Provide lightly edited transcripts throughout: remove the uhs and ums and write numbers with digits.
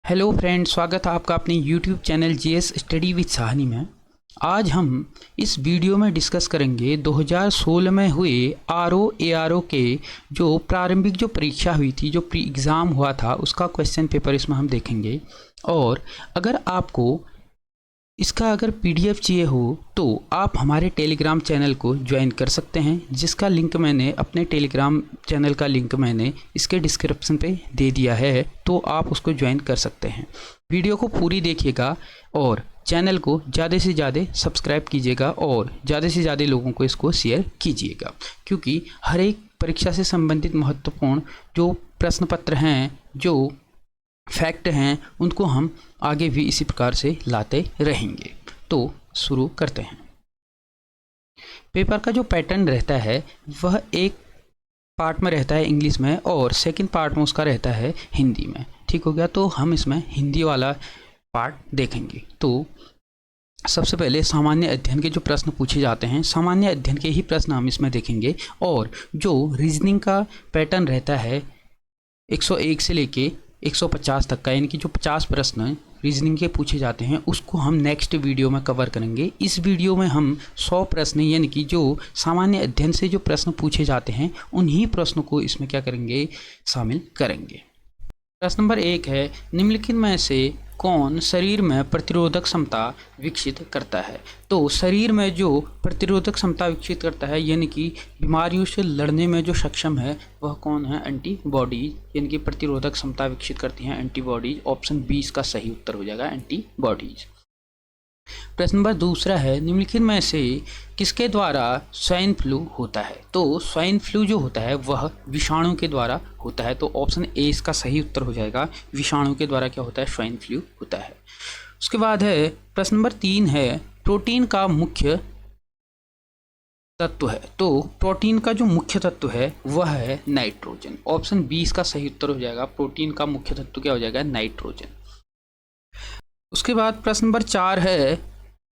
Hello friend, स्वागत है आपका अपने YouTube channel GS study with Sahni में। आज हम इस वीडियो में डिस्कस करेंगे 2016 में हुए आरओ एआरओ के जो प्रारंभिक जो परीक्षा हुई थी, जो प्री एग्ज़ाम हुआ था, उसका क्वेश्चन पेपर इसमें हम देखेंगे। और अगर आपको इसका अगर पीडीएफ चाहिए हो तो आप हमारे टेलीग्राम चैनल को ज्वाइन कर सकते हैं, जिसका लिंक मैंने अपने टेलीग्राम चैनल का लिंक मैंने इसके डिस्क्रिप्शन पे दे दिया है, तो आप उसको ज्वाइन कर सकते हैं। वीडियो को पूरी देखिएगा और चैनल को ज़्यादा से ज़्यादा सब्सक्राइब कीजिएगा और ज़्यादा से ज़्यादा लोगों को इसको शेयर कीजिएगा, क्योंकि हर एक परीक्षा से संबंधित महत्वपूर्ण जो प्रश्न पत्र हैं, जो फैक्ट हैं, उनको हम आगे भी इसी प्रकार से लाते रहेंगे। तो शुरू करते हैं। पेपर का जो पैटर्न रहता है वह एक पार्ट में रहता है इंग्लिश में और सेकंड पार्ट में उसका रहता है हिंदी में। ठीक हो गया, तो हम इसमें हिंदी वाला पार्ट देखेंगे। तो सबसे पहले सामान्य अध्ययन के जो प्रश्न पूछे जाते हैं, सामान्य अध्ययन के ही प्रश्न हम इसमें देखेंगे। और जो रीजनिंग का पैटर्न रहता है 101 से लेके 150 तक का, यानी कि जो 50 प्रश्न रीजनिंग के पूछे जाते हैं, उसको हम नेक्स्ट वीडियो में कवर करेंगे। इस वीडियो में हम 100 प्रश्न, यानी कि जो सामान्य अध्ययन से जो प्रश्न पूछे जाते हैं, उन्हीं प्रश्नों को इसमें क्या करेंगे, शामिल करेंगे। प्रश्न नंबर 1 है, निम्नलिखित में से कौन शरीर में प्रतिरोधक क्षमता विकसित करता है? तो शरीर में जो प्रतिरोधक क्षमता विकसित करता है, यानी कि बीमारियों से लड़ने में जो सक्षम है, वह कौन है? एंटीबॉडीज, यानी कि प्रतिरोधक क्षमता विकसित करती हैं एंटीबॉडीज। ऑप्शन 20 का सही उत्तर हो जाएगा एंटीबॉडीज। प्रश्न नंबर 2 है, निम्नलिखित में से किसके द्वारा स्वाइन फ्लू होता है? तो स्वाइन फ्लू जो होता है वह विषाणु के द्वारा होता है। तो ऑप्शन ए इसका सही उत्तर हो जाएगा, विषाणु के द्वारा क्या होता है, स्वाइन फ्लू होता है। उसके बाद है प्रश्न नंबर 3 है, प्रोटीन का मुख्य तत्व है। तो प्रोटीन का जो मुख्य तत्व है वह है नाइट्रोजन। ऑप्शन 20 का सही उत्तर हो जाएगा, प्रोटीन का मुख्य तत्व क्या हो जाएगा, नाइट्रोजन। उसके बाद प्रश्न नंबर 4 है,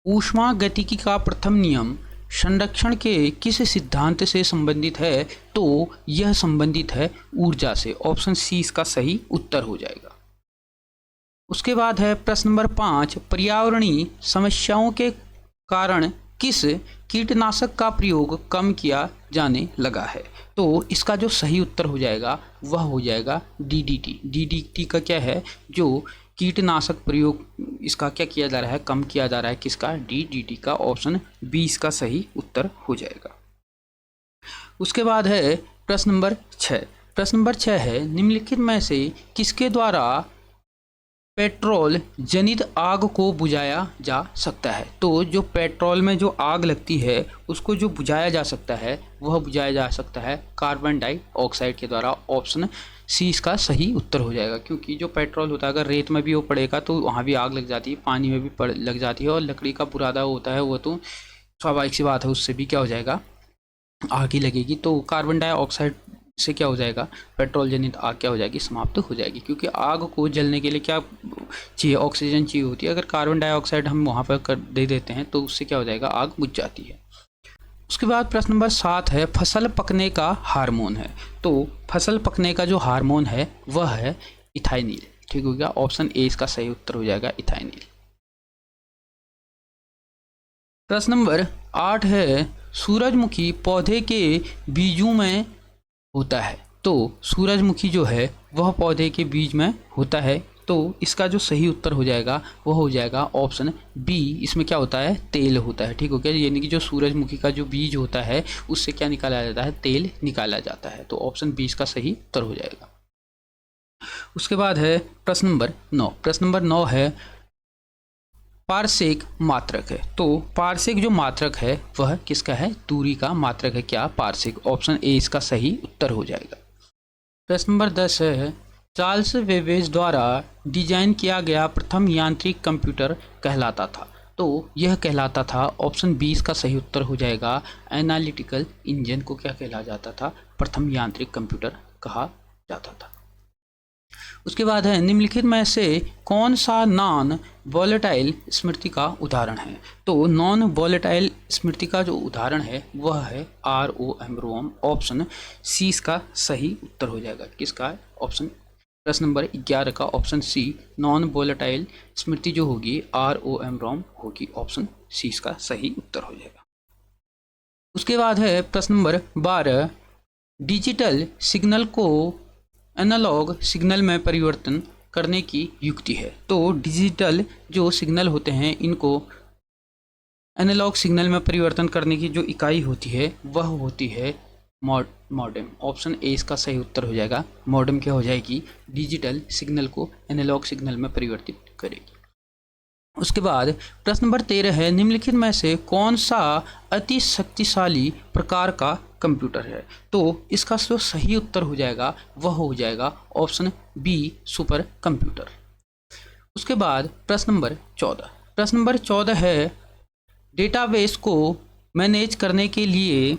ऊष्मागतिकी का प्रथम नियम संरक्षण के किस सिद्धांत से संबंधित है? तो यह संबंधित है ऊर्जा से। ऑप्शन सी इसका सही उत्तर हो जाएगा। उसके बाद है प्रश्न नंबर 5, पर्यावरणीय समस्याओं के कारण किस कीटनाशक का प्रयोग कम किया जाने लगा है? तो इसका जो सही उत्तर हो जाएगा वह हो जाएगा डीडीटी। डीडीटी का क्या है, जो कीटनाशक प्रयोग, इसका क्या किया जा रहा है, कम किया जा रहा है। किसका? डीडीटी का। ऑप्शन 20 का सही उत्तर हो जाएगा। उसके बाद है प्रश्न नंबर 6। प्रश्न नंबर 6 है, निम्नलिखित में से किसके द्वारा पेट्रोल जनित आग को बुझाया जा सकता है? तो जो पेट्रोल में जो आग लगती है उसको जो बुझाया जा सकता है वह बुझाया जा सकता है कार्बन डाइऑक्साइड के द्वारा। ऑप्शन सी इसका सही उत्तर हो जाएगा, क्योंकि जो पेट्रोल होता है अगर रेत में भी वो पड़ेगा तो वहाँ भी आग लग जाती है, पानी में भी लग जाती है, और लकड़ी का बुरादा होता है वो तो स्वाभाविक सी बात है, उससे भी क्या हो जाएगा, आग ही लगेगी। तो कार्बन डाइऑक्साइड से क्या हो जाएगा, पेट्रोल जनित आग क्या हो जाएगी, समाप्त हो जाएगी। क्योंकि आग को जलने के लिए क्या चाहिए, ऑक्सीजन चाहिए होती है। अगर कार्बन डाइऑक्साइड हम वहाँ पर कर दे देते हैं तो उससे क्या हो जाएगा, आग बुझ जाती है। उसके बाद प्रश्न नंबर 7 है, फसल पकने का हार्मोन है। तो फसल पकने का जो हार्मोन है वह है इथाइनिल। ठीक हो गया, ऑप्शन ए इसका सही उत्तर हो जाएगा, इथाइनिल। प्रश्न नंबर 8 है, सूरजमुखी पौधे के बीजों में होता है। तो सूरजमुखी जो है वह पौधे के बीज में होता है। तो इसका जो सही उत्तर हो जाएगा वह हो जाएगा ऑप्शन बी। इसमें क्या होता है, तेल होता है। ठीक हो गया, यानी कि जो सूरजमुखी का जो बीज होता है उससे क्या निकाला जाता है, तेल निकाला जाता है। तो ऑप्शन 20 का सही उत्तर हो जाएगा। उसके बाद है प्रश्न नंबर 9। प्रश्न नंबर 9 है, पारसेक मात्रक है। तो पारसेक जो मात्रक है वह किसका है, दूरी का मात्रक है। क्या? पारसेक। ऑप्शन ए इसका सही उत्तर हो जाएगा। प्रश्न नंबर 10 है, चार्ल्स बेबेज द्वारा डिजाइन किया गया प्रथम यांत्रिक कंप्यूटर कहलाता था। तो यह कहलाता था, ऑप्शन 20 का सही उत्तर हो जाएगा, एनालिटिकल इंजन को क्या कहला जाता था, प्रथम यांत्रिक कंप्यूटर कहा जाता था। उसके बाद है, निम्नलिखित में से कौन सा नॉन वॉलेटाइल स्मृति का उदाहरण है? तो नॉन वॉलेटाइल स्मृति का जो उदाहरण है वह है ROM रोम। ऑप्शन सी इसका सही उत्तर हो जाएगा। किसका? ऑप्शन प्रश्न नंबर 11 का ऑप्शन सी नॉन वोलेटाइल स्मृति जो होगी ROM रोम होगी, ऑप्शन सी इसका सही उत्तर हो जाएगा। उसके बाद है प्रश्न नंबर 12, डिजिटल सिग्नल को एनालॉग सिग्नल में परिवर्तन करने की युक्ति है। तो डिजिटल जो सिग्नल होते हैं इनको एनालॉग सिग्नल में परिवर्तन करने की जो इकाई होती है वह होती है मॉडेम, ऑप्शन ए इसका सही उत्तर हो जाएगा। मॉडेम क्या हो जाएगी, डिजिटल सिग्नल को एनालॉग सिग्नल में परिवर्तित करेगी। उसके बाद प्रश्न नंबर 13 है, निम्नलिखित में से कौन सा अति शक्तिशाली प्रकार का कंप्यूटर है। तो इसका जो सही उत्तर हो जाएगा वह हो जाएगा ऑप्शन बी सुपर कंप्यूटर। उसके बाद प्रश्न नंबर 14, प्रश्न नंबर 14 है, डेटाबेस को मैनेज करने के लिए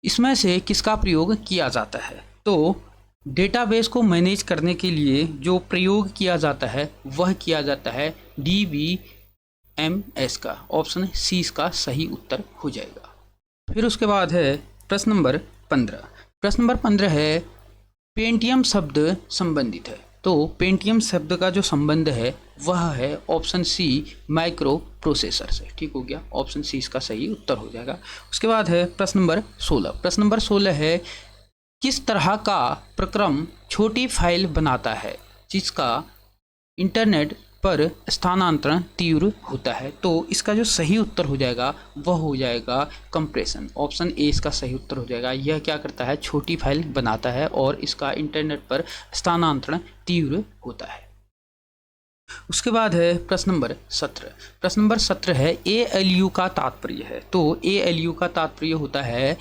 इसमें से किसका प्रयोग किया जाता है। तो डेटाबेस को मैनेज करने के लिए जो प्रयोग किया जाता है वह किया जाता है DBMS का, ऑप्शन सी इसका सही उत्तर हो जाएगा। फिर उसके बाद है प्रश्न नंबर 15, प्रश्न नंबर 15 है, पेंटियम शब्द संबंधित है। तो पेंटियम शब्द का जो संबंध है वह है ऑप्शन सी माइक्रो प्रोसेसर से, ठीक हो गया, ऑप्शन सी इसका सही उत्तर हो जाएगा। उसके बाद है प्रश्न नंबर 16, प्रश्न नंबर 16 है, किस तरह का प्रक्रम छोटी फाइल बनाता है जिसका इंटरनेट पर स्थानांतरण तीव्र होता है। तो इसका जो सही उत्तर हो जाएगा वह हो जाएगा कंप्रेशन, ऑप्शन ए इसका सही उत्तर हो जाएगा। यह क्या करता है, छोटी फाइल बनाता है और इसका इंटरनेट पर स्थानांतरण तीव्र होता है। उसके बाद है प्रश्न नंबर 17, प्रश्न नंबर 17 है, ALU का तात्पर्य है। तो ALU का तात्पर्य होता है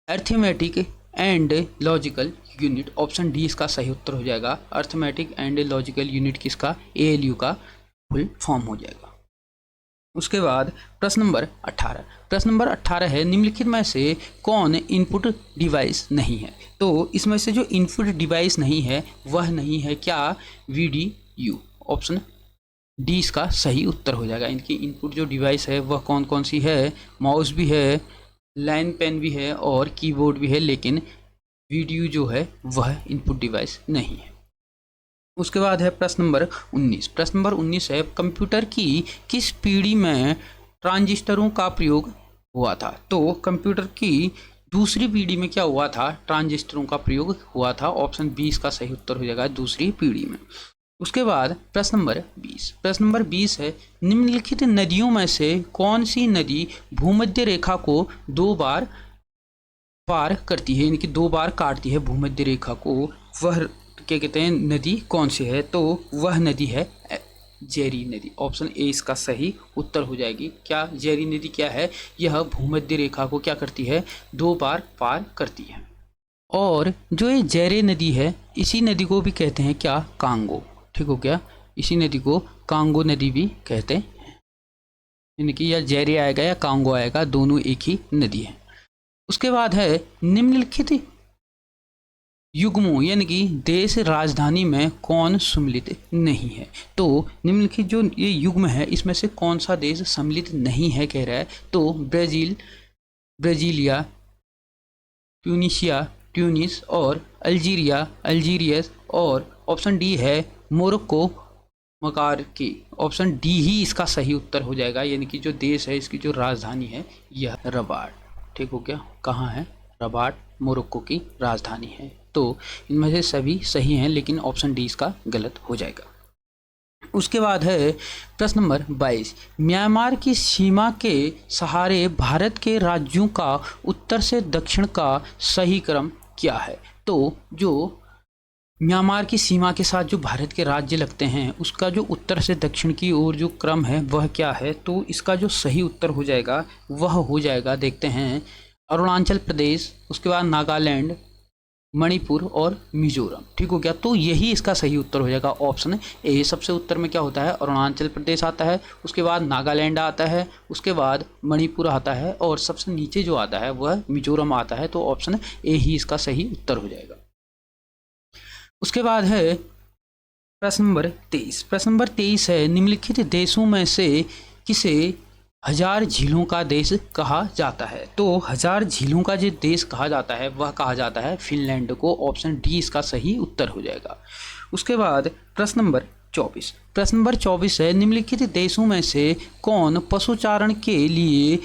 arithmetic and logical unit, option D इसका सही उत्तर हो जाएगा। अर्थमेटिक एंड लॉजिकल यूनिट किसका, ALU का फुल फॉर्म हो जाएगा। उसके बाद प्रश्न नंबर 18, प्रश्न नंबर 18 है, निम्नलिखित में से कौन इनपुट डिवाइस नहीं है। तो इसमें से जो इनपुट डिवाइस नहीं है वह नहीं है क्या, VDU, ऑप्शन डी इसका सही उत्तर हो जाएगा। इनकी इनपुट जो डिवाइस है वह कौन कौन सी है, माउस भी है, लाइन पेन भी है और कीबोर्ड भी है, लेकिन VDU जो है वह इनपुट डिवाइस नहीं है। उसके बाद है प्रश्न नंबर 19, प्रश्न नंबर 19 है, कंप्यूटर की किस पीढ़ी में ट्रांजिस्टरों का प्रयोग हुआ था। तो कंप्यूटर की दूसरी पीढ़ी में क्या हुआ था, ट्रांजिस्टरों का प्रयोग हुआ था, ऑप्शन बी इसका सही उत्तर हो जाएगा, दूसरी पीढ़ी में। उसके बाद प्रश्न नंबर 20, प्रश्न नंबर 20 है, निम्नलिखित नदियों में से कौन सी नदी भूमध्य रेखा को 2 बार पार करती है, यानी कि 2 बार काटती है भूमध्य रेखा को, वह क्या कहते हैं, नदी कौन सी है। तो वह नदी है जेरी नदी, ऑप्शन ए इसका सही उत्तर हो जाएगी। क्या जेरी नदी क्या है, यह भूमध्य रेखा को क्या करती है, 2 बार पार करती है। और जो ये जेरी नदी है इसी नदी को भी कहते हैं क्या, कांगो, ठीक हो गया, इसी नदी को कांगो नदी भी कहते हैं, यानी कि यह जेरी आएगा या कांगो आएगा, दोनों एक ही नदी है। उसके बाद है, निम्नलिखित युग्मों यानी कि देश राजधानी में कौन सम्मिलित नहीं है। तो निम्नलिखित जो ये युग्म है इसमें से कौन सा देश सम्मिलित नहीं है कह रहा है। तो ब्राज़ील, ब्राज़ीलिया, ट्यूनीशिया, ट्यूनिस और अल्जीरिया, अल्जीरियस, और ऑप्शन डी है मोरक्को, मकार की, ऑप्शन डी ही इसका सही उत्तर हो जाएगा। यानी कि जो देश है इसकी जो राजधानी है यह रबाट, ठीक हो गया, कहाँ है, रबाट मोरक्को की राजधानी है। तो इनमें से सभी सही हैं लेकिन ऑप्शन डी इसका गलत हो जाएगा। उसके बाद है प्रश्न नंबर 22, म्यांमार की सीमा के सहारे भारत के राज्यों का उत्तर से दक्षिण का सही क्रम क्या है। तो जो म्यांमार की सीमा के साथ जो भारत के राज्य लगते हैं उसका जो उत्तर से दक्षिण की ओर जो क्रम है वह क्या है। तो इसका जो सही उत्तर हो जाएगा वह हो जाएगा, देखते हैं, अरुणाचल प्रदेश, उसके बाद नागालैंड, मणिपुर और मिजोरम, ठीक हो गया। तो यही इसका सही उत्तर हो जाएगा, ऑप्शन ए। सबसे उत्तर में क्या होता है, अरुणाचल प्रदेश आता है, उसके बाद नागालैंड आता है, उसके बाद मणिपुर आता है और सबसे नीचे जो आता है वह मिजोरम आता है। तो ऑप्शन ए ही इसका सही उत्तर हो जाएगा। उसके बाद है प्रश्न नंबर 23, प्रश्न नंबर 23 है, निम्नलिखित देशों में से किसे हजार झीलों का देश कहा जाता है? तो हजार झीलों का जो देश कहा जाता है वह कहा जाता है फिनलैंड को। ऑप्शन डी इसका सही उत्तर हो जाएगा। उसके बाद प्रश्न नंबर 24। प्रश्न नंबर 24 है, निम्नलिखित देशों में से कौन पशुचारण के लिए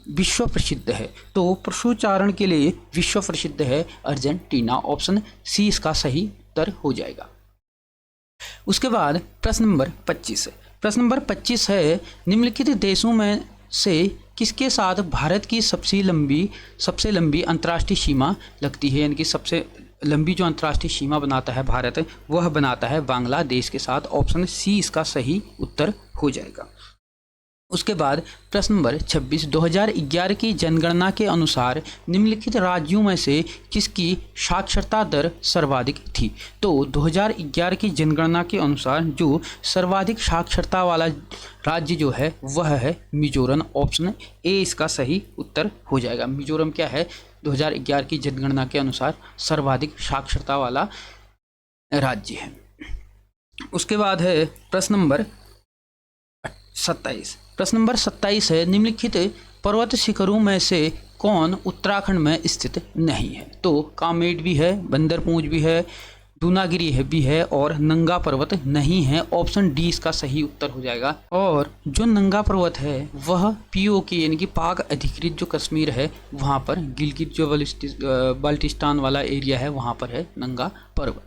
विश्व प्रसिद्ध है? तो पशुचारण के लिए विश्व प्रसिद्ध है अर्जेंटीना। ऑप्शन सी इसका सही उत्तर हो जाएगा। उसके बाद प्रश्न नंबर 25 है। प्रश्न नंबर 25 है, निम्नलिखित देशों में से किसके साथ भारत की सबसे लंबी अंतर्राष्ट्रीय सीमा लगती है? यानी कि सबसे लंबी जो अंतर्राष्ट्रीय सीमा बनाता है भारत, वह बनाता है बांग्लादेश के साथ। ऑप्शन सी इसका सही उत्तर हो जाएगा। उसके बाद प्रश्न नंबर 26, 2011 की जनगणना के अनुसार निम्नलिखित राज्यों में से किसकी साक्षरता दर सर्वाधिक थी? तो 2011 की जनगणना के अनुसार जो सर्वाधिक साक्षरता वाला राज्य जो है वह है मिजोरम। ऑप्शन ए इसका सही उत्तर हो जाएगा। मिजोरम क्या है? 2011 की जनगणना के अनुसार सर्वाधिक साक्षरता वाला राज्य है। उसके बाद है प्रश्न नंबर 27। प्रश्न नंबर 27 है, निम्नलिखित पर्वत शिखरों में से कौन उत्तराखंड में स्थित नहीं है? तो कामेट भी है, बंदरपूंछ भी है, दूनागिरी भी है और नंगा पर्वत नहीं है। ऑप्शन डी इसका सही उत्तर हो जाएगा। और जो नंगा पर्वत है वह पीओके यानी कि पाक अधिकृत जो कश्मीर है वहाँ पर, गिलगित जो बाल्टिस्तान वाला एरिया है वहाँ पर है नंगा पर्वत।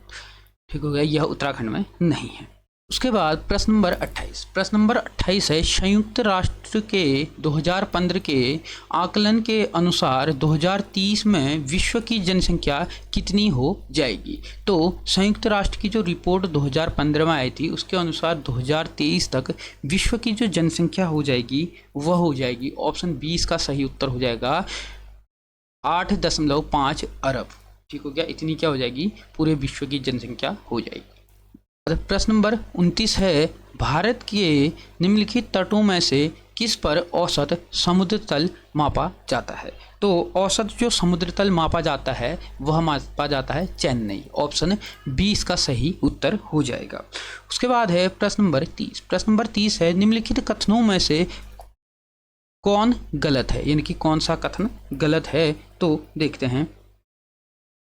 ठीक हो गया, यह उत्तराखंड में नहीं है। उसके बाद प्रश्न नंबर 28। प्रश्न नंबर 28 है, संयुक्त राष्ट्र के 2015 के आकलन के अनुसार 2030 में विश्व की जनसंख्या कितनी हो जाएगी? तो संयुक्त राष्ट्र की जो रिपोर्ट 2015 में आई थी उसके अनुसार 2023 तक विश्व की जो जनसंख्या हो जाएगी वह हो जाएगी, ऑप्शन 20 का सही उत्तर हो जाएगा, 8.5 अरब। ठीक हो गया, इतनी क्या हो जाएगी? पूरे विश्व की जनसंख्या हो जाएगी। प्रश्न नंबर 29 है, भारत के निम्नलिखित तटों में से किस पर औसत समुद्र तल मापा जाता है? तो औसत जो समुद्र तल मापा जाता है वह मापा जाता है चेन्नई। ऑप्शन 20 का सही उत्तर हो जाएगा। उसके बाद है प्रश्न नंबर 30। प्रश्न नंबर 30 है, निम्नलिखित कथनों में से कौन गलत है? यानी कि कौन सा कथन गलत है? तो देखते हैं।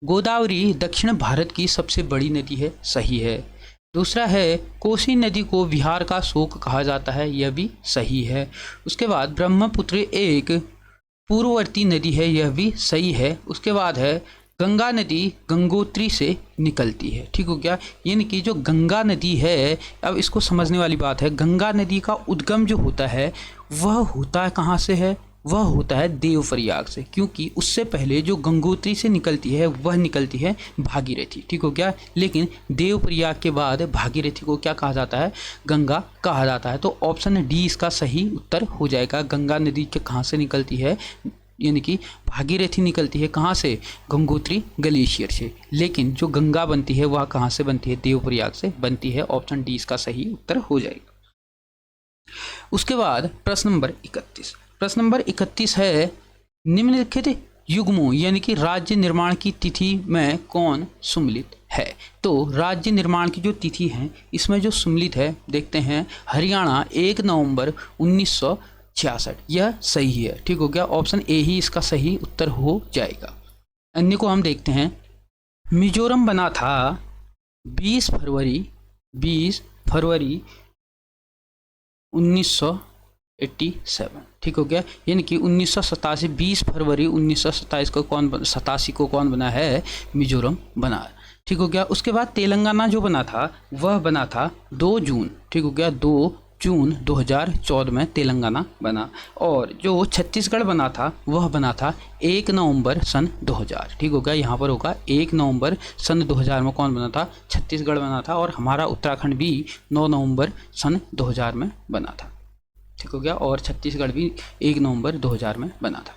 गोदावरी दक्षिण भारत की सबसे बड़ी नदी है, सही है। दूसरा है, कोसी नदी को बिहार का शोक कहा जाता है, यह भी सही है। उसके बाद ब्रह्मपुत्र एक पूर्ववर्ती नदी है, यह भी सही है। उसके बाद है, गंगा नदी गंगोत्री से निकलती है। ठीक हो गया, यानी कि जो गंगा नदी है, अब इसको समझने वाली बात है, गंगा नदी का उद्गम जो होता है वह होता है कहाँ से है? वह होता है देवप्रयाग से, क्योंकि उससे पहले जो गंगोत्री से निकलती है वह निकलती है भागीरथी। ठीक हो गया, लेकिन देवप्रयाग के बाद भागीरथी को क्या कहा जाता है? गंगा कहा जाता है। तो ऑप्शन डी इसका सही उत्तर हो जाएगा। गंगा नदी के कहाँ से निकलती है? यानी कि भागीरथी निकलती है कहाँ से? गंगोत्री ग्लेशियर से। लेकिन जो गंगा बनती है वह कहाँ से बनती है? देवप्रयाग से बनती है। ऑप्शन डी इसका सही उत्तर हो जाएगा। उसके बाद प्रश्न नंबर 31। प्रश्न नंबर 31 है, निम्नलिखित युग्मों यानी कि राज्य निर्माण की तिथि में कौन सम्मिलित है? तो राज्य निर्माण की जो तिथि है इसमें जो सम्मिलित है, देखते हैं, हरियाणा 1 नवंबर 1966, यह सही है। ठीक हो गया, ऑप्शन ए ही इसका सही उत्तर हो जाएगा। अन्य को हम देखते हैं। मिजोरम बना था 20 फरवरी 1987। ठीक हो गया, यानी कि 1987, 20 फरवरी 1987 को कौन बना है? मिजोरम बना। ठीक हो गया। उसके बाद तेलंगाना जो बना था वह बना था 2 जून। ठीक हो गया, 2 जून 2014 में तेलंगाना बना। और जो छत्तीसगढ़ बना था वह बना था 1 नवंबर सन 2000। ठीक हो गया, यहाँ पर होगा 1 नवंबर सन 2000 में कौन बना था? छत्तीसगढ़ बना था। और हमारा उत्तराखंड भी 9 नवंबर सन 2000 में बना था। ठीक हो गया, और छत्तीसगढ़ भी 1 नवंबर 2000 में बना था।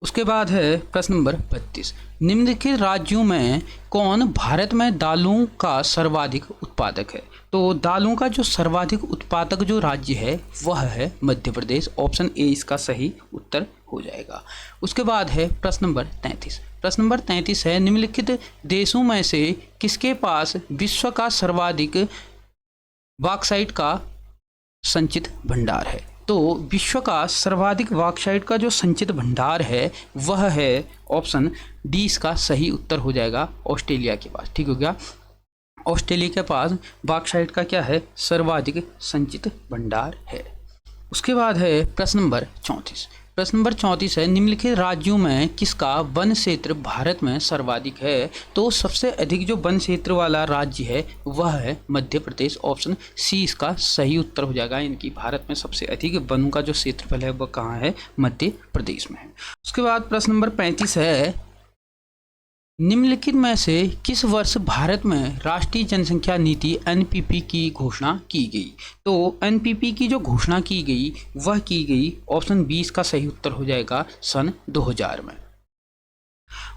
उसके बाद है प्रश्न नंबर 32। निम्नलिखित राज्यों में कौन भारत में दालों का सर्वाधिक उत्पादक है? तो दालों का जो सर्वाधिक उत्पादक जो राज्य है वह है मध्य प्रदेश। ऑप्शन ए इसका सही उत्तर हो जाएगा। उसके बाद है प्रश्न नंबर 33। प्रश्न नंबर 33 है, निम्नलिखित देशों में से किसके पास विश्व का सर्वाधिक बॉक्साइट का संचित भंडार है? तो विश्व का सर्वाधिक बॉक्साइट का जो संचित भंडार है वह है ऑप्शन डी, इसका सही उत्तर हो जाएगा ऑस्ट्रेलिया के पास। ठीक हो गया, ऑस्ट्रेलिया के पास बॉक्साइट का क्या है, सर्वाधिक संचित भंडार है। उसके बाद है प्रश्न नंबर 34। प्रश्न नंबर 34 है, निम्नलिखित राज्यों में किसका वन क्षेत्र भारत में सर्वाधिक है? तो सबसे अधिक जो वन क्षेत्र वाला राज्य है वह है मध्य प्रदेश। ऑप्शन सी इसका सही उत्तर हो जाएगा। इनकी भारत में सबसे अधिक वनों का जो क्षेत्रफल है वह कहाँ है, मध्य प्रदेश में है। उसके बाद प्रश्न नंबर 35 है, निम्नलिखित में से किस वर्ष भारत में राष्ट्रीय जनसंख्या नीति एनपीपी की घोषणा की गई? तो एनपीपी की जो घोषणा की गई वह की गई ऑप्शन 20 का सही उत्तर हो जाएगा सन 2000 में।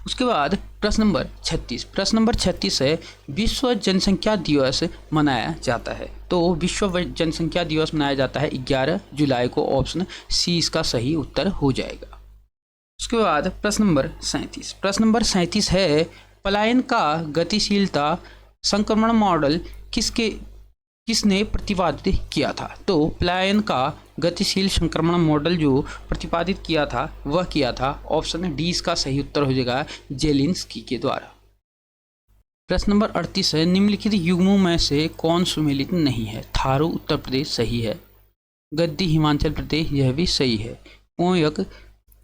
उसके बाद प्रश्न नंबर 36। प्रश्न नंबर 36 है, विश्व जनसंख्या दिवस मनाया जाता है? तो विश्व जनसंख्या दिवस मनाया जाता है 11 जुलाई को। ऑप्शन सी इसका सही उत्तर हो जाएगा। उसके बाद प्रश्न नंबर 37। प्रश्न नंबर 37 है, पलायन का गतिशीलता संक्रमण मॉडल किसने प्रतिपादित किया था? तो पलायन का गतिशील संक्रमण मॉडल जो प्रतिपादित किया था वह किया था ऑप्शन डी, इसका सही उत्तर हो जाएगा जेलिंस्की के द्वारा। प्रश्न नंबर 38 है, निम्नलिखित युग्मों में से कौन सुमेलित नहीं है? थारू उत्तर प्रदेश सही है, गद्दी हिमाचल प्रदेश यह भी सही है, पोयक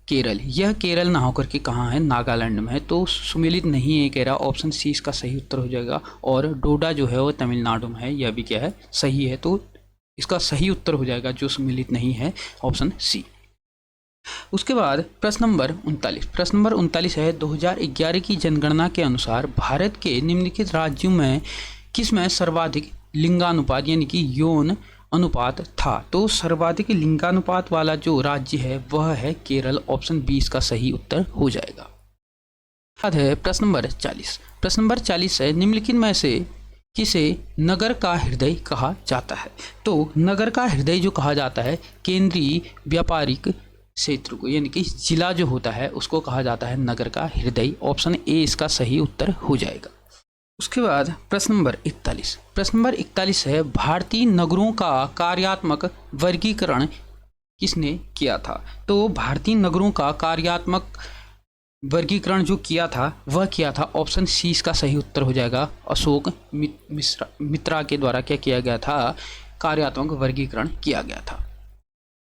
केरल, यह केरल ना होकर के कहाँ है, नागालैंड में है, तो सुमेलित नहीं है कह रहा। ऑप्शन सी इसका सही उत्तर हो जाएगा। और डोडा जो है वो तमिलनाडु में है, यह भी क्या है, सही है, तो इसका सही उत्तर हो जाएगा जो सुमेलित नहीं है ऑप्शन सी। उसके बाद प्रश्न नंबर 39। प्रश्न नंबर 39 है, 2011 की जनगणना के अनुसार भारत के निम्नलिखित राज्यों में किसमें सर्वाधिक लिंगानुपात यानी कि यौन अनुपात था? तो सर्वाधिक लिंगानुपात वाला जो राज्य है वह है केरल। ऑप्शन 20 का सही उत्तर हो जाएगा। बाद है प्रश्न नंबर 40। प्रश्न नंबर 40 है, निम्नलिखित में से किसे नगर का हृदय कहा जाता है? तो नगर का हृदय जो कहा जाता है केंद्रीय व्यापारिक क्षेत्र को यानी कि जिला जो होता है उसको कहा जाता है नगर का हृदय। ऑप्शन ए इसका सही उत्तर हो जाएगा। उसके बाद प्रश्न नंबर 41। प्रश्न नंबर 41 है, भारतीय नगरों का कार्यात्मक वर्गीकरण किसने किया था? तो भारतीय नगरों का कार्यात्मक वर्गीकरण जो किया था वह किया था ऑप्शन सी इसका सही उत्तर हो जाएगा अशोक मित्रा के द्वारा क्या किया गया था, कार्यात्मक वर्गीकरण किया गया था।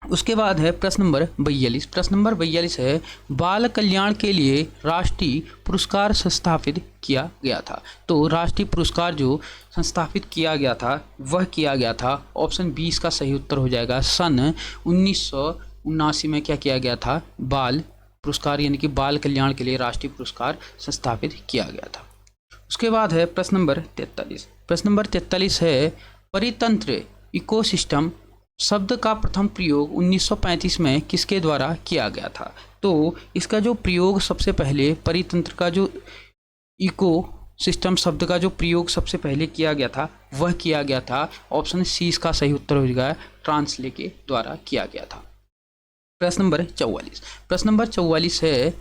उसके बाद है प्रश्न नंबर 42। प्रश्न नंबर 42 है, बाल कल्याण के लिए राष्ट्रीय पुरस्कार संस्थापित किया गया था? तो राष्ट्रीय पुरस्कार जो संस्थापित किया गया था वह किया गया था ऑप्शन 20 का सही उत्तर हो जाएगा सन 1979 में क्या किया गया था, बाल पुरस्कार यानी कि बाल कल्याण के लिए राष्ट्रीय पुरस्कार संस्थापित किया गया था। उसके बाद है प्रश्न नंबर 43। प्रश्न नंबर 43 है, परितंत्र इकोसिस्टम शब्द का प्रथम प्रयोग 1935 में किसके द्वारा किया गया था? तो इसका जो प्रयोग सबसे पहले परितंत्र का जो इको सिस्टम शब्द का जो प्रयोग सबसे पहले किया गया था वह किया गया था ऑप्शन सी इसका सही उत्तर हो जाएगा ट्रांसले के द्वारा किया गया था। प्रश्न नंबर 44। प्रश्न नंबर 44 है,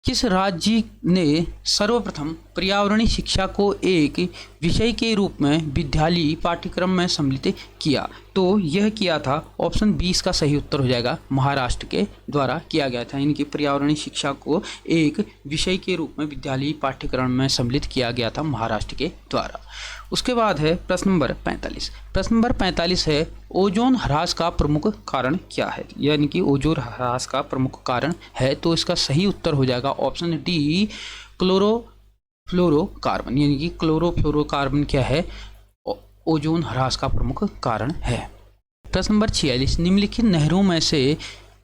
किस राज्य ने सर्वप्रथम पर्यावरणीय शिक्षा को एक विषय के रूप में विद्यालयी पाठ्यक्रम में सम्मिलित किया? तो यह किया था ऑप्शन 20 का सही उत्तर हो जाएगा महाराष्ट्र के द्वारा किया गया था। इनकी पर्यावरणीय शिक्षा को एक विषय के रूप में विद्यालयी पाठ्यक्रम में सम्मिलित किया गया था महाराष्ट्र के द्वारा। उसके बाद है प्रश्न नंबर 45। प्रश्न नंबर 45 है, ओजोन ह्रास का प्रमुख कारण क्या है? यानी कि ओजोन ह्रास का प्रमुख कारण है, तो इसका सही उत्तर हो जाएगा ऑप्शन डी क्लोरोफ्लोरोकार्बन यानी कि क्लोरोफ्लोरोकार्बन क्या है, ओजोन ह्रास का प्रमुख कारण है। प्रश्न नंबर 46। निम्नलिखित नहरों में से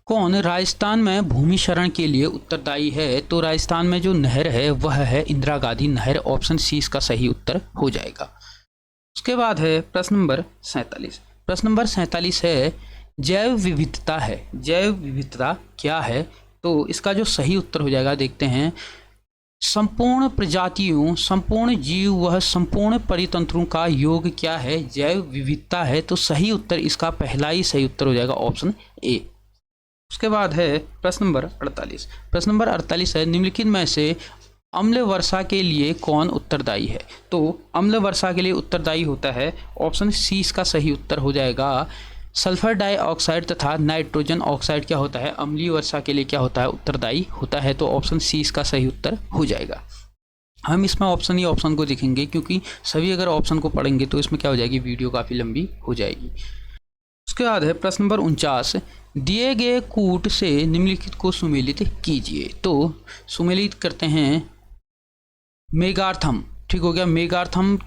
कौन राजस्थान में भूमि क्षरण के लिए उत्तरदायी है? तो राजस्थान में जो नहर है वह है इंदिरा गांधी नहर। ऑप्शन सी इसका सही उत्तर हो जाएगा। उसके बाद है प्रश्न नंबर 47। प्रश्न नंबर 47 है, जैव विविधता है, जैव विविधता क्या है? तो इसका जो सही उत्तर हो जाएगा देखते हैं, संपूर्ण प्रजातियों, संपूर्ण जीव व संपूर्ण परितंत्रों का योग क्या है, जैव विविधता है। तो सही उत्तर इसका पहला ही सही उत्तर हो जाएगा ऑप्शन ए। उसके बाद है प्रश्न नंबर 48। प्रश्न नंबर 48 है, निम्नलिखित में से अम्ल वर्षा के लिए कौन उत्तरदायी है? तो अम्ल वर्षा के लिए उत्तरदायी होता है ऑप्शन सी इसका सही उत्तर हो जाएगा सल्फर डाइऑक्साइड तथा नाइट्रोजन ऑक्साइड क्या होता है, अम्लीय वर्षा के लिए क्या होता है, उत्तरदायी होता है। तो ऑप्शन सी इसका सही उत्तर हो जाएगा। हम इसमें ऑप्शन ही ऑप्शन को देखेंगे, क्योंकि सभी अगर ऑप्शन को पढ़ेंगे तो इसमें क्या हो जाएगी, वीडियो काफ़ी लंबी हो जाएगी। उसके बाद है प्रश्न नंबर 49, दिए गए कूट से निम्नलिखित को सुमेलित कीजिए। तो सुमेलित करते हैं मेगार्थम, ठीक हो गया, मेगार्थम।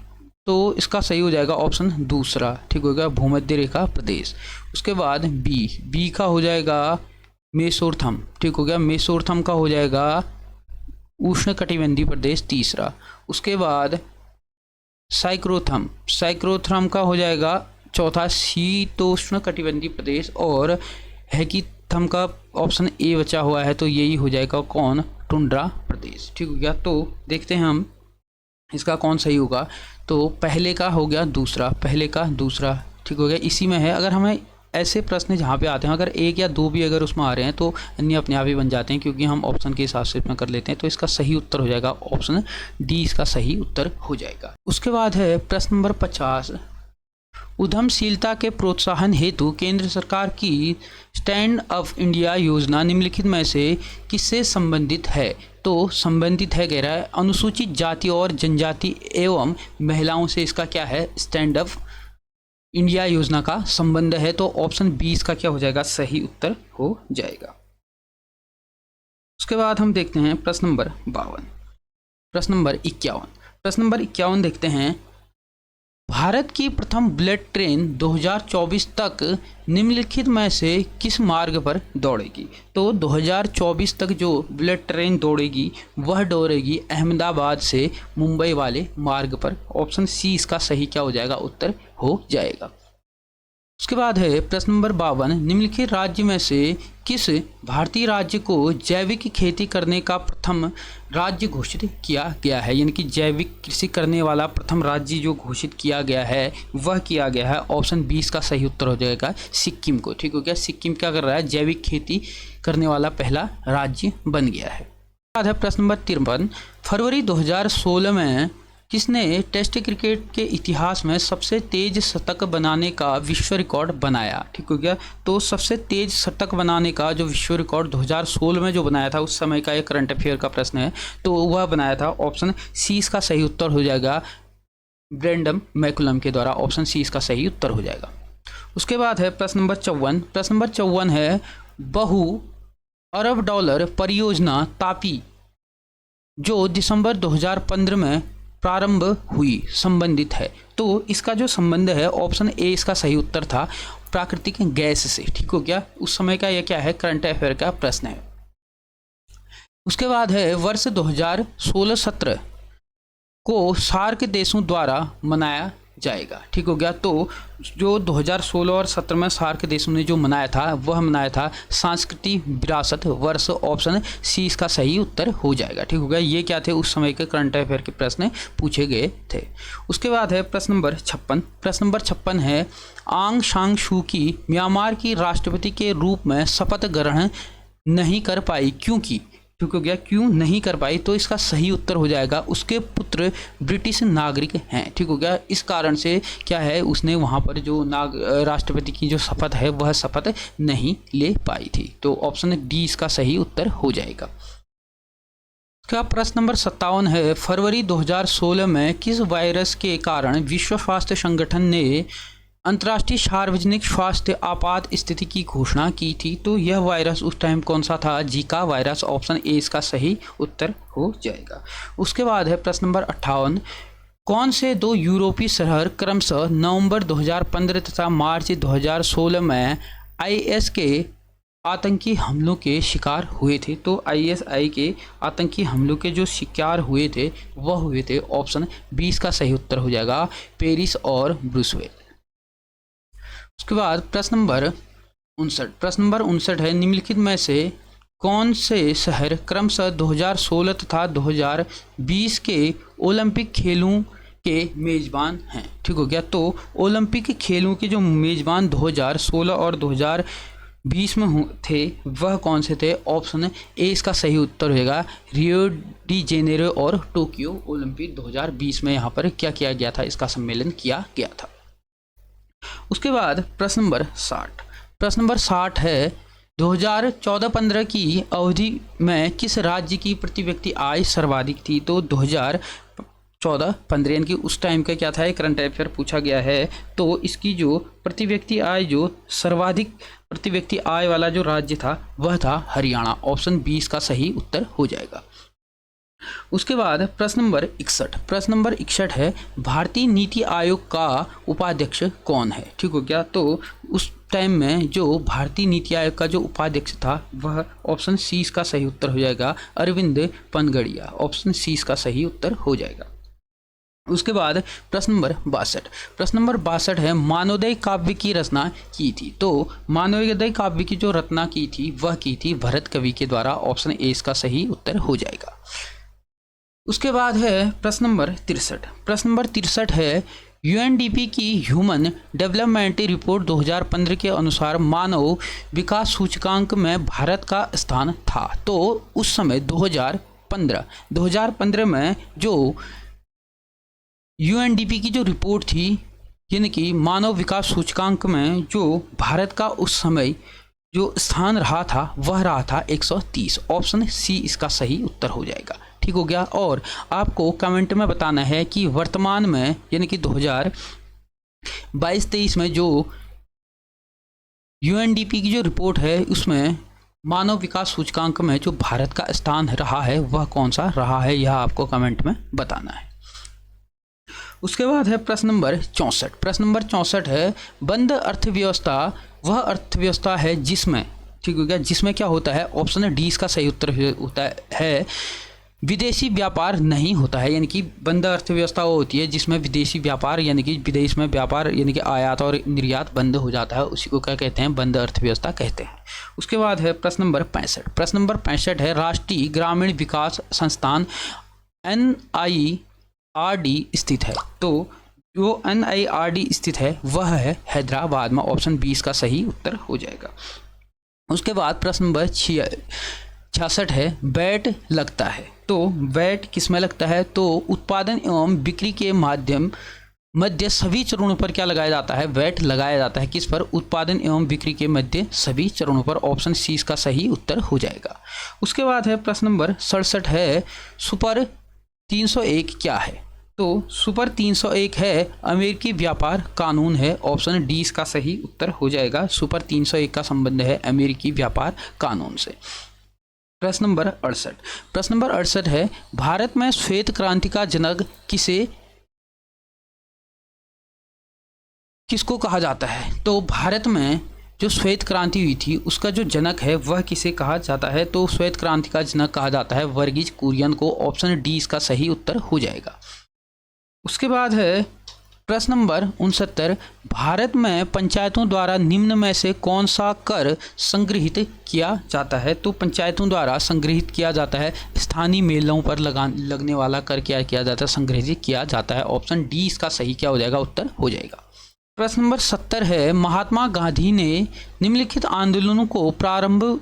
तो इसका सही हो जाएगा ऑप्शन दूसरा, ठीक हो गया, भूमध्य रेखा प्रदेश। उसके बाद बी का हो जाएगा मेसोर्थम, ठीक हो गया, मेसोर्थम का हो जाएगा उष्णकटिबंधीय प्रदेश तीसरा। उसके बाद साइक्रोथ्रम का हो जाएगा चौथा शीतोष्ण कटिबंधीय प्रदेश। और हैकीथम का ऑप्शन ए बचा हुआ है, तो यही हो जाएगा कौन, टुंड्रा प्रदेश, ठीक हो गया। तो देखते हैं हम इसका कौन सही होगा। तो पहले का हो गया दूसरा, पहले का दूसरा, ठीक हो गया, इसी में है। अगर हमें ऐसे प्रश्न जहाँ पे आते हैं, अगर एक या दो भी अगर उसमें आ रहे हैं तो अन्य अपने आप ही बन जाते हैं, क्योंकि हम ऑप्शन के हिसाब से इसमें कर लेते हैं। तो इसका सही उत्तर हो जाएगा ऑप्शन डी, इसका सही उत्तर हो जाएगा। उसके बाद है प्रश्न नंबर 50, उद्यमशीलता के प्रोत्साहन हेतु केंद्र सरकार की स्टैंड अप इंडिया योजना निम्नलिखित में से किससे संबंधित है। तो संबंधित है कह रहा है अनुसूचित जाति और जनजाति एवं महिलाओं से, इसका क्या है, स्टैंड अप इंडिया योजना का संबंध है। तो ऑप्शन 20 का क्या हो जाएगा, सही उत्तर हो जाएगा। उसके बाद हम देखते हैं प्रश्न नंबर 52, प्रश्न नंबर 51। प्रश्न नंबर 51 देखते हैं, भारत की प्रथम बुलेट ट्रेन 2024 तक निम्नलिखित में से किस मार्ग पर दौड़ेगी। तो 2024 तक जो बुलेट ट्रेन दौड़ेगी वह दौड़ेगी अहमदाबाद से मुंबई वाले मार्ग पर। ऑप्शन सी इसका सही क्या हो जाएगा, उत्तर हो जाएगा। उसके बाद है प्रश्न नंबर 52, निम्नलिखित राज्य में से किस भारतीय राज्य को जैविक खेती करने का प्रथम राज्य घोषित किया गया है। यानी कि जैविक कृषि करने वाला प्रथम राज्य जो घोषित किया गया है वह किया गया है। ऑप्शन 20 का सही उत्तर हो जाएगा सिक्किम को, ठीक हो गया। सिक्किम क्या कर रहा है, जैविक खेती करने वाला पहला राज्य बन गया है। बाद है प्रश्न नंबर 53, फरवरी 2016 में किसने टेस्ट क्रिकेट के इतिहास में सबसे तेज शतक बनाने का विश्व रिकॉर्ड बनाया, ठीक हो गया। तो सबसे तेज शतक बनाने का जो विश्व रिकॉर्ड 2016 में जो बनाया था, उस समय का एक करंट अफेयर का प्रश्न है, तो वह बनाया था। ऑप्शन सी इसका सही उत्तर हो जाएगा ब्रेंडम मैकुलम के द्वारा। ऑप्शन सी इसका सही उत्तर हो जाएगा। उसके बाद है प्रश्न नंबर 54। प्रश्न नंबर 54 है, बहु अरब डॉलर परियोजना तापी जो दिसंबर 2015 में प्रारंभ हुई संबंधित है। तो इसका जो संबंध है, ऑप्शन ए इसका सही उत्तर था प्राकृतिक गैस से, ठीक हो गया। उस समय का यह क्या है, करंट अफेयर का प्रश्न है। उसके बाद है वर्ष 2016-17 को सार्क देशों द्वारा मनाया जाएगा, ठीक हो गया। तो जो 2016 और 17 में सार्क देशों ने जो मनाया था वह मनाया था सांस्कृतिक विरासत वर्ष। ऑप्शन सी इसका सही उत्तर हो जाएगा, ठीक हो गया। ये क्या थे, उस समय के करंट अफेयर के प्रश्न पूछे गए थे। उसके बाद है प्रश्न नंबर 56। प्रश्न नंबर 56 है, आंग सान सू की म्यांमार की राष्ट्रपति के रूप में शपथ ग्रहण नहीं कर पाई, क्योंकि, ठीक हो गया, क्यों नहीं कर पाई। तो इसका सही उत्तर हो जाएगा उसके पुत्र ब्रिटिश नागरिक हैं, ठीक हो गया। इस कारण से क्या है, उसने वहाँ पर जो राष्ट्रपति की जो शपथ है वह शपथ नहीं ले पाई थी। तो ऑप्शन डी इसका सही उत्तर हो जाएगा। क्या प्रश्न नंबर 57 है, फरवरी 2016 में किस वायरस के कारण विश्व स्वास्थ्य संगठन ने अंतर्राष्ट्रीय सार्वजनिक स्वास्थ्य आपात स्थिति की घोषणा की थी। तो यह वायरस उस टाइम कौन सा था, जीका वायरस। ऑप्शन ए इसका सही उत्तर हो जाएगा। उसके बाद है प्रश्न नंबर 58, कौन से दो यूरोपीय शहर क्रमशः नवंबर 2015 तथा मार्च 2016 में आईएस के आतंकी हमलों के शिकार हुए थे। तो आईएसआई के आतंकी हमलों के जो शिकार हुए थे वह हुए थे। ऑप्शन 20 का सही उत्तर हो जाएगा पेरिस और ब्रुसेल्स। उसके बाद प्रश्न नंबर 59। प्रश्न नंबर 59 है, निम्नलिखित में से कौन से शहर क्रमशः 2016 तथा 2020 के ओलंपिक खेलों के मेज़बान हैं, ठीक हो गया। तो ओलंपिक खेलों के जो मेज़बान 2016 और 2020 में थे वह कौन से थे। ऑप्शन ए इसका सही उत्तर होगा रियो डी जेनेरो और टोक्यो ओलंपिक 2020 में यहाँ पर क्या किया गया था, इसका सम्मेलन किया गया था। उसके बाद प्रश्न नंबर 60। प्रश्न नंबर 60 है 2014-15 की अवधि में किस राज्य की प्रति व्यक्ति आय सर्वाधिक थी। तो 2014-15 यानी कि उस टाइम का क्या था, एक करंट अफेयर पूछा गया है। तो इसकी जो प्रति व्यक्ति आय, जो सर्वाधिक प्रति व्यक्ति आय वाला जो राज्य था वह था हरियाणा। ऑप्शन 20 का सही उत्तर हो जाएगा। उसके बाद प्रश्न नंबर 61। प्रश्न नंबर 61 है भारतीय नीति आयोग का उपाध्यक्ष कौन है। ठीक हो गया। तो उस टाइम में जो भारतीय नीति आयोग का जो उपाध्यक्ष था वह ऑप्शन सी का सही उत्तर हो जाएगा, अरविंद पनगड़िया। ऑप्शन सी का सही उत्तर हो जाएगा। उसके बाद प्रश्न नंबर 62। प्रश्न नंबर 62 है मानवोदय काव्य की रचना की थी। तो मानवोदय काव्य की जो रचना की थी वह की थी भरत कवि के द्वारा। ऑप्शन ए इसका सही उत्तर हो जाएगा। उसके बाद है प्रश्न नंबर 63। प्रश्न नंबर 63 है यूएनडीपी की ह्यूमन डेवलपमेंट रिपोर्ट 2015 के अनुसार मानव विकास सूचकांक में भारत का स्थान था। तो उस समय 2015 में जो यूएनडीपी की जो रिपोर्ट थी, यानी कि मानव विकास सूचकांक में जो भारत का उस समय जो स्थान रहा था वह रहा था 130। ऑप्शन सी इसका सही उत्तर हो जाएगा। ठीक हो गया। और आपको कमेंट में बताना है कि वर्तमान में यानी कि 2022-23 में जो यूएनडीपी की जो रिपोर्ट है उसमें मानव विकास सूचकांक में जो भारत का स्थान रहा है वह कौन सा रहा है, यह आपको कमेंट में बताना है। उसके बाद है प्रश्न नंबर 64। प्रश्न नंबर 64 है बंद अर्थव्यवस्था वह अर्थव्यवस्था है जिसमें, ठीक हो गया, जिसमें क्या होता है। ऑप्शन डी इसका सही उत्तर होता है विदेशी व्यापार नहीं होता है। यानी कि बंद अर्थव्यवस्था वो होती है जिसमें विदेशी व्यापार यानी कि विदेश में व्यापार यानी कि आयात और निर्यात बंद हो जाता है, उसी को क्या कहते हैं, बंद अर्थव्यवस्था कहते हैं। उसके बाद है प्रश्न नंबर 65। प्रश्न नंबर 65 है राष्ट्रीय ग्रामीण विकास संस्थान NIRD स्थित है। तो जो NIRD स्थित है वह है हैदराबाद में। ऑप्शन 20 का सही उत्तर हो जाएगा। उसके बाद प्रश्न नंबर 66 है वैट लगता है। तो वैट किस में लगता है। तो उत्पादन एवं बिक्री के मध्य सभी चरणों पर क्या लगाया जाता है, वैट लगाया जाता है। किस पर, उत्पादन एवं बिक्री के मध्य सभी चरणों पर। ऑप्शन सी का सही उत्तर हो जाएगा। उसके बाद है प्रश्न नंबर 67 है सुपर 301 क्या है। तो सुपर 301 है अमेरिकी व्यापार कानून है। ऑप्शन डी इसका सही उत्तर हो जाएगा। सुपर 301 का संबंध है अमेरिकी व्यापार कानून से। प्रश्न नंबर 68। प्रश्न नंबर 68 है भारत में श्वेत क्रांति का जनक किसको कहा जाता है। तो भारत में जो श्वेत क्रांति हुई थी उसका जो जनक है वह किसे कहा जाता है। तो श्वेत क्रांति का जनक कहा जाता है वर्गीज कुरियन को। ऑप्शन डी इसका सही उत्तर हो जाएगा। उसके बाद है प्रश्न नंबर 69। भारत में पंचायतों द्वारा निम्न में से कौन सा कर संग्रहित किया जाता है। तो पंचायतों द्वारा संग्रहित किया जाता है स्थानीय मेलों पर लगने वाला कर क्या किया जाता है, संग्रहित किया जाता है। ऑप्शन डी इसका सही क्या हो जाएगा, उत्तर हो जाएगा। प्रश्न नंबर 70 है महात्मा गांधी ने निम्नलिखित आंदोलनों को प्रारंभ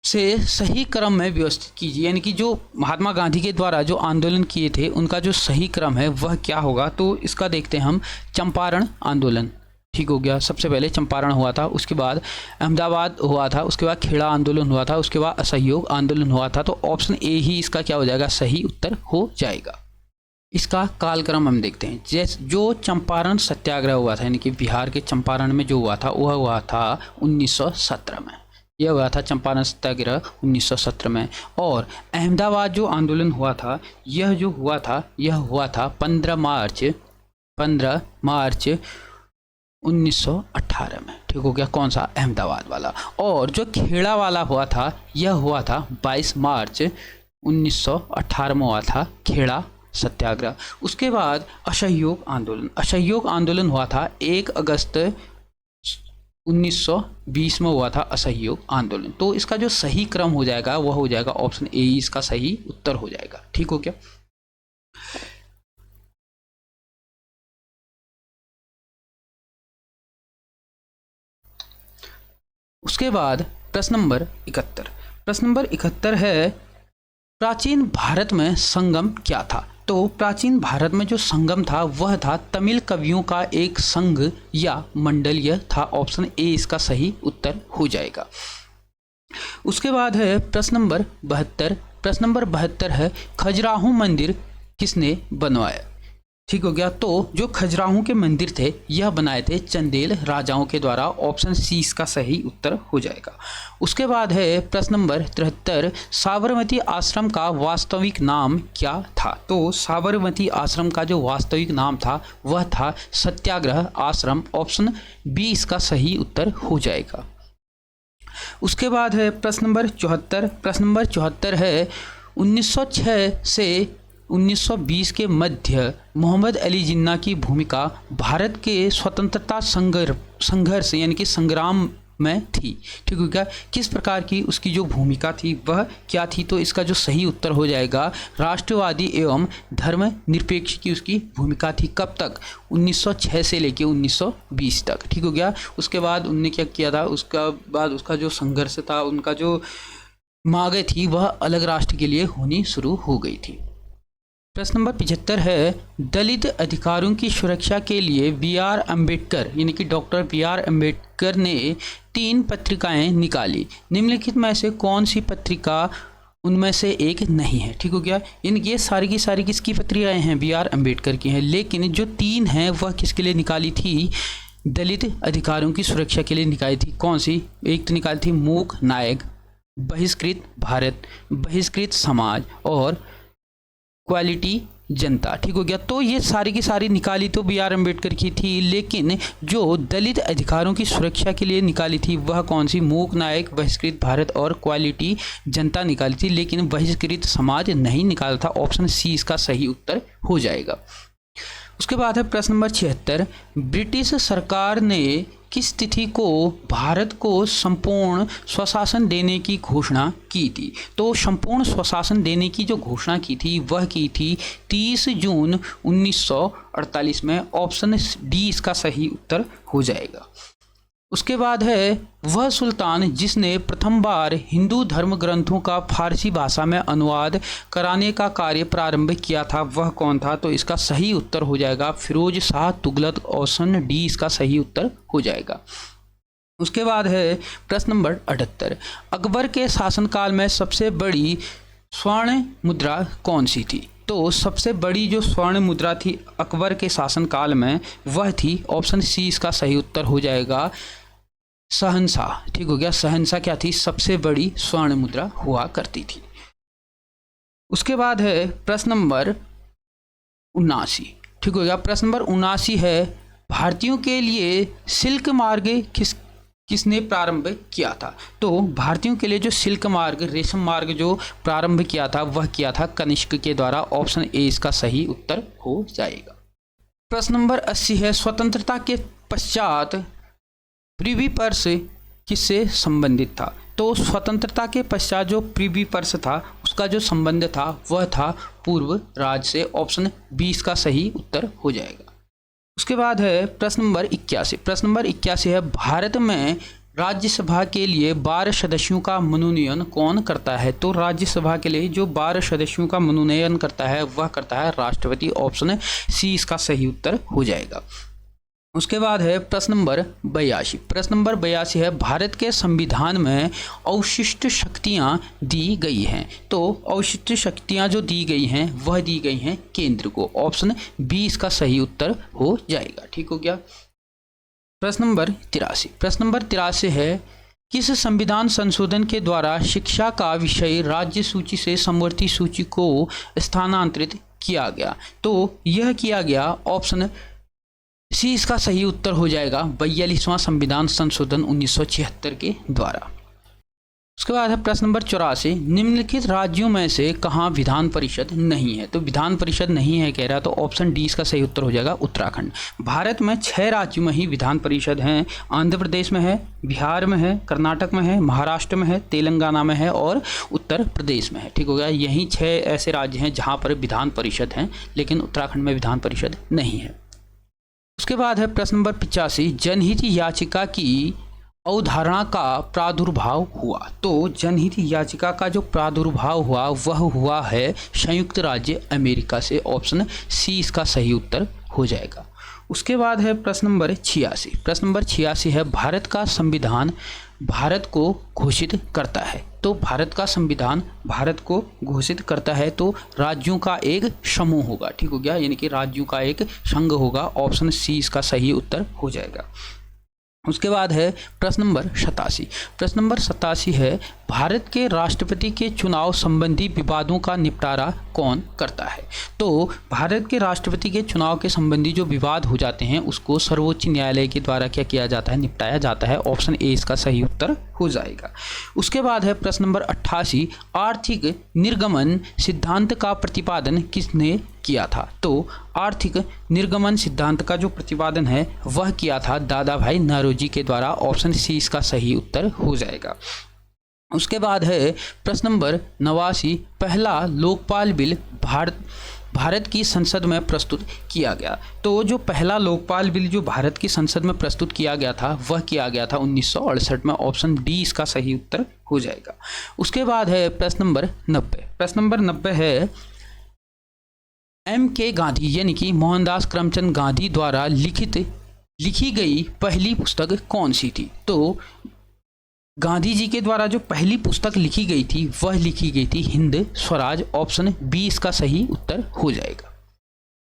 से सही क्रम में व्यवस्थित कीजिए। यानी कि जो महात्मा गांधी के द्वारा जो आंदोलन किए थे उनका जो सही क्रम है वह क्या होगा। तो इसका देखते हैं हम। चंपारण आंदोलन, ठीक हो गया, सबसे पहले चंपारण हुआ था, उसके बाद अहमदाबाद हुआ था, उसके बाद खेड़ा आंदोलन हुआ था, उसके बाद असहयोग आंदोलन हुआ था। तो ऑप्शन ए ही इसका क्या हो जाएगा, सही उत्तर हो जाएगा। इसका कालक्रम हम देखते हैं। जैसे जो चंपारण सत्याग्रह हुआ था यानी कि बिहार के चंपारण में जो हुआ था वह हुआ था 1917 में। यह हुआ था चंपारण सत्याग्रह 1917 में। और अहमदाबाद जो आंदोलन हुआ था यह हुआ था 15 मार्च 1918 में। ठीक हो गया, कौन सा, अहमदाबाद वाला। और जो खेड़ा वाला हुआ था यह हुआ था 22 मार्च 1918 में हुआ था खेड़ा सत्याग्रह। उसके बाद असहयोग आंदोलन हुआ था 1 अगस्त 1920 में हुआ था असहयोग आंदोलन। तो इसका जो सही क्रम हो जाएगा वह हो जाएगा ऑप्शन ए, इसका सही उत्तर हो जाएगा। ठीक हो गया। उसके बाद प्रश्न नंबर 71। प्रश्न नंबर 71 है प्राचीन भारत में संगम क्या था। तो प्राचीन भारत में जो संगम था वह था तमिल कवियों का एक संघ या मंडल, यह था ऑप्शन ए इसका सही उत्तर हो जाएगा। उसके बाद है प्रश्न नंबर 72। प्रश्न नंबर 72 है खजुराहो मंदिर किसने बनवाया? ठीक हो गया। तो जो खजुराहो के मंदिर थे यह बनाए थे चंदेल राजाओं के द्वारा, ऑप्शन सी इसका सही उत्तर हो जाएगा। उसके बाद है प्रश्न नंबर 73। साबरमती आश्रम का वास्तविक नाम क्या था? तो साबरमती आश्रम का जो वास्तविक नाम था वह था सत्याग्रह आश्रम, ऑप्शन बी इसका सही उत्तर हो जाएगा। उसके बाद है प्रश्न नंबर 74। प्रश्न नंबर 74 है 1906 से 1920 के मध्य मोहम्मद अली जिन्ना की भूमिका भारत के स्वतंत्रता संघर्ष यानी कि संग्राम में थी। ठीक है क्या? किस प्रकार की उसकी जो भूमिका थी वह क्या थी? तो इसका जो सही उत्तर हो जाएगा राष्ट्रवादी एवं धर्मनिरपेक्ष की उसकी भूमिका थी। कब तक? 1906 से लेके 1920 तक। ठीक हो गया। उसके बाद उनने क्या किया था? उसका बाद उसका जो संघर्ष था, उनका जो मांगे थी वह अलग राष्ट्र के लिए होनी शुरू हो गई थी। प्रश्न नंबर 75 है दलित अधिकारों की सुरक्षा के लिए बी.आर. अम्बेडकर यानी कि डॉक्टर बी.आर. अम्बेडकर ने 3 पत्रिकाएं निकाली। निम्नलिखित में से कौन सी पत्रिका उनमें से एक नहीं है? ठीक हो गया। ये सारी की सारी किसकी पत्रिकाएं हैं? बी.आर. अम्बेडकर की हैं। लेकिन जो 3 हैं वह किसके लिए निकाली थी? दलित अधिकारों की सुरक्षा के लिए निकाली थी। कौन सी? एक तो निकाली थी मूक नायक, बहिष्कृत भारत, बहिष्कृत समाज और क्वालिटी जनता। ठीक हो गया। तो ये सारी की सारी निकाली तो बी.आर. अम्बेडकर की थी, लेकिन जो दलित अधिकारों की सुरक्षा के लिए निकाली थी वह कौन सी? मूक नायक, बहिष्कृत भारत और क्वालिटी जनता निकाली थी, लेकिन बहिष्कृत समाज नहीं निकाला था। ऑप्शन सी इसका सही उत्तर हो जाएगा। उसके बाद है प्रश्न नंबर 76। ब्रिटिश सरकार ने किस तिथि को भारत को संपूर्ण स्वशासन देने की घोषणा की थी? तो संपूर्ण स्वशासन देने की जो घोषणा की थी वह की थी 30 जून 1948 में। ऑप्शन डी इसका सही उत्तर हो जाएगा। उसके बाद है वह सुल्तान जिसने प्रथम बार हिंदू धर्म ग्रंथों का फारसी भाषा में अनुवाद कराने का कार्य प्रारंभ किया था, वह कौन था? तो इसका सही उत्तर हो जाएगा फिरोज शाह तुगलक, ऑप्शन डी इसका सही उत्तर हो जाएगा। उसके बाद है प्रश्न नंबर 78। अकबर के शासनकाल में सबसे बड़ी स्वर्ण मुद्रा कौन सी थी? तो सबसे बड़ी जो स्वर्ण मुद्रा थी अकबर के शासनकाल में वह थी, ऑप्शन सी इसका सही उत्तर हो जाएगा, शहंशाह। ठीक हो गया। शहंशाह क्या थी? सबसे बड़ी स्वर्ण मुद्रा हुआ करती थी। उसके बाद है प्रश्न नंबर 79। ठीक हो गया। प्रश्न नंबर 79 है भारतीयों के लिए सिल्क मार्ग किसने प्रारंभ किया था? तो भारतीयों के लिए जो सिल्क मार्ग, रेशम मार्ग जो प्रारंभ किया था वह किया था कनिष्क के द्वारा। ऑप्शन ए इसका सही उत्तर हो जाएगा। प्रश्न नंबर 80 है स्वतंत्रता के पश्चात प्रिवी पर्स किससे संबंधित था? तो स्वतंत्रता के पश्चात जो प्रिवी पर्स था उसका जो संबंध था वह था पूर्व राज से। ऑप्शन बी इसका सही उत्तर हो जाएगा। उसके बाद है प्रश्न नंबर 81। प्रश्न नंबर 81 है भारत में राज्यसभा के लिए 12 सदस्यों का मनोनयन कौन करता है? तो राज्यसभा के लिए जो 12 सदस्यों का मनोनयन करता है वह करता है राष्ट्रपति। ऑप्शन सी इसका सही उत्तर हो जाएगा। उसके बाद है प्रश्न नंबर 82। प्रश्न नंबर 82 है भारत के संविधान में अवशिष्ट शक्तियां दी गई हैं। तो अवशिष्ट शक्तियां जो दी गई हैं वह दी गई हैं केंद्र को। ऑप्शन बी इसका सही उत्तर हो जाएगा। ठीक हो गया। प्रश्न नंबर 83। प्रश्न नंबर 83 है किस संविधान संशोधन के द्वारा शिक्षा का विषय राज्य सूची से समवर्ती सूची को स्थानांतरित किया गया? तो यह किया गया, ऑप्शन सी इसका सही उत्तर हो जाएगा, 42वां संविधान संशोधन 1976 के द्वारा। उसके बाद है प्रश्न नंबर 84। निम्नलिखित राज्यों में से कहाँ विधान परिषद नहीं है? तो विधान परिषद नहीं है कह रहा, तो ऑप्शन डी इसका सही उत्तर हो जाएगा उत्तराखंड। भारत में 6 राज्यों में ही विधान परिषद हैं। आंध्र प्रदेश में है, बिहार में है, कर्नाटक में है, महाराष्ट्र में है, तेलंगाना में है और उत्तर प्रदेश में है। ठीक हो गया। यही 6 ऐसे राज्य हैं जहाँ पर विधान परिषद हैं, लेकिन उत्तराखंड में विधान परिषद नहीं है। उसके बाद है प्रश्न नंबर 85। जनहित याचिका की अवधारणा का प्रादुर्भाव हुआ? तो जनहित याचिका का जो प्रादुर्भाव हुआ वह हुआ है संयुक्त राज्य अमेरिका से। ऑप्शन सी इसका सही उत्तर हो जाएगा। उसके बाद है प्रश्न नंबर 86। प्रश्न नंबर 86 है भारत का संविधान भारत को घोषित करता है। तो भारत का संविधान भारत को घोषित करता है तो राज्यों का एक समूह होगा, ठीक हो गया, यानी कि राज्यों का एक संघ होगा। ऑप्शन सी इसका सही उत्तर हो जाएगा। उसके बाद है प्रश्न नंबर 87। प्रश्न नंबर 87 है भारत के राष्ट्रपति के चुनाव संबंधी विवादों का निपटारा कौन करता है? तो भारत के राष्ट्रपति के चुनाव के संबंधी जो विवाद हो जाते हैं उसको सर्वोच्च न्यायालय के द्वारा क्या किया जाता है? निपटाया जाता है। ऑप्शन ए इसका सही उत्तर हो जाएगा। उसके बाद है प्रश्न नंबर 88। आर्थिक निर्गमन सिद्धांत का प्रतिपादन किसने किया था? तो आर्थिक निर्गमन सिद्धांत का जो प्रतिपादन है वह किया था दादा भाई नौरोजी के द्वारा। ऑप्शन सी इसका सही उत्तर हो जाएगा। उसके बाद है प्रश्न नंबर 89। पहला लोकपाल बिल भारत की संसद में प्रस्तुत किया गया। तो जो पहला लोकपाल बिल जो भारत की संसद में प्रस्तुत किया गया था वह किया गया था 1968 में। ऑप्शन डी इसका सही उत्तर हो जाएगा। उसके बाद है प्रश्न नंबर 90। प्रश्न नंबर 90 है M.K. गांधी यानी कि मोहनदास करमचंद गांधी द्वारा लिखी गई पहली पुस्तक कौन सी थी? तो गांधी जी के द्वारा जो पहली पुस्तक लिखी गई थी वह लिखी गई थी हिंद स्वराज। ऑप्शन बी इसका सही उत्तर हो जाएगा।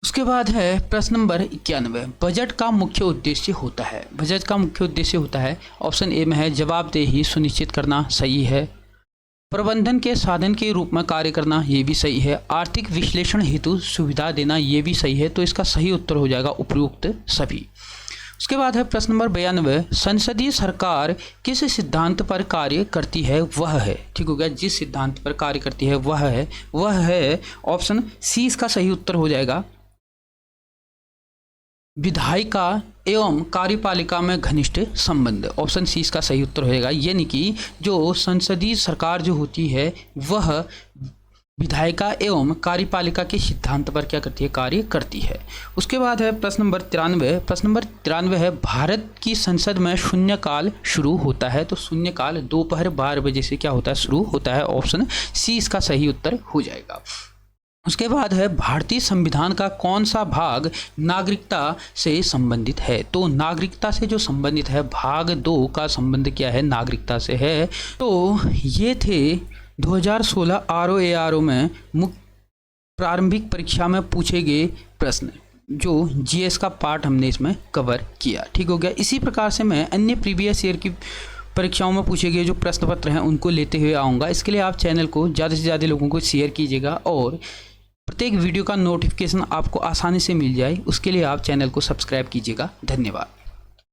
उसके बाद है प्रश्न नंबर 91। बजट का मुख्य उद्देश्य होता है? बजट का मुख्य उद्देश्य होता है ऑप्शन ए में है जवाबदेही सुनिश्चित करना, सही है। प्रबंधन के साधन के रूप में कार्य करना, ये भी सही है। आर्थिक विश्लेषण हेतु सुविधा देना, ये भी सही है। तो इसका सही उत्तर हो जाएगा उपयुक्त सभी। उसके बाद है प्रश्न नंबर 92। संसदीय सरकार किस सिद्धांत पर कार्य करती है? वह है, ठीक हो गया, जिस सिद्धांत पर कार्य करती है वह है ऑप्शन सी इसका सही उत्तर हो जाएगा। विधायिका एवं कार्यपालिका में घनिष्ठ संबंध। ऑप्शन सी इसका सही उत्तर होगा। यानी कि जो संसदीय सरकार जो होती है वह विधायिका एवं कार्यपालिका के सिद्धांत पर क्या करती है? कार्य करती है। उसके बाद है प्रश्न नंबर 93। प्रश्न नंबर 93 है भारत की संसद में शून्यकाल शुरू होता है। तो शून्यकाल दोपहर 12 बजे से क्या होता है? शुरू होता है। ऑप्शन सी इसका सही उत्तर हो जाएगा। उसके बाद है भारतीय संविधान का कौन सा भाग नागरिकता से संबंधित है? तो नागरिकता से जो संबंधित है भाग 2 का संबंध क्या है? नागरिकता से है। तो ये थे 2016 ROARO में प्रारंभिक परीक्षा में पूछे गए प्रश्न, जो GS का पार्ट हमने इसमें कवर किया, ठीक हो गया। इसी प्रकार से मैं अन्य प्रीवियस ईयर की परीक्षाओं में पूछे गए जो प्रश्न पत्र हैं उनको लेते हुए आऊँगा। इसके लिए आप चैनल को ज़्यादा से ज़्यादा लोगों को शेयर कीजिएगा और प्रत्येक वीडियो का नोटिफिकेशन आपको आसानी से मिल जाए उसके लिए आप चैनल को सब्सक्राइब कीजिएगा। धन्यवाद।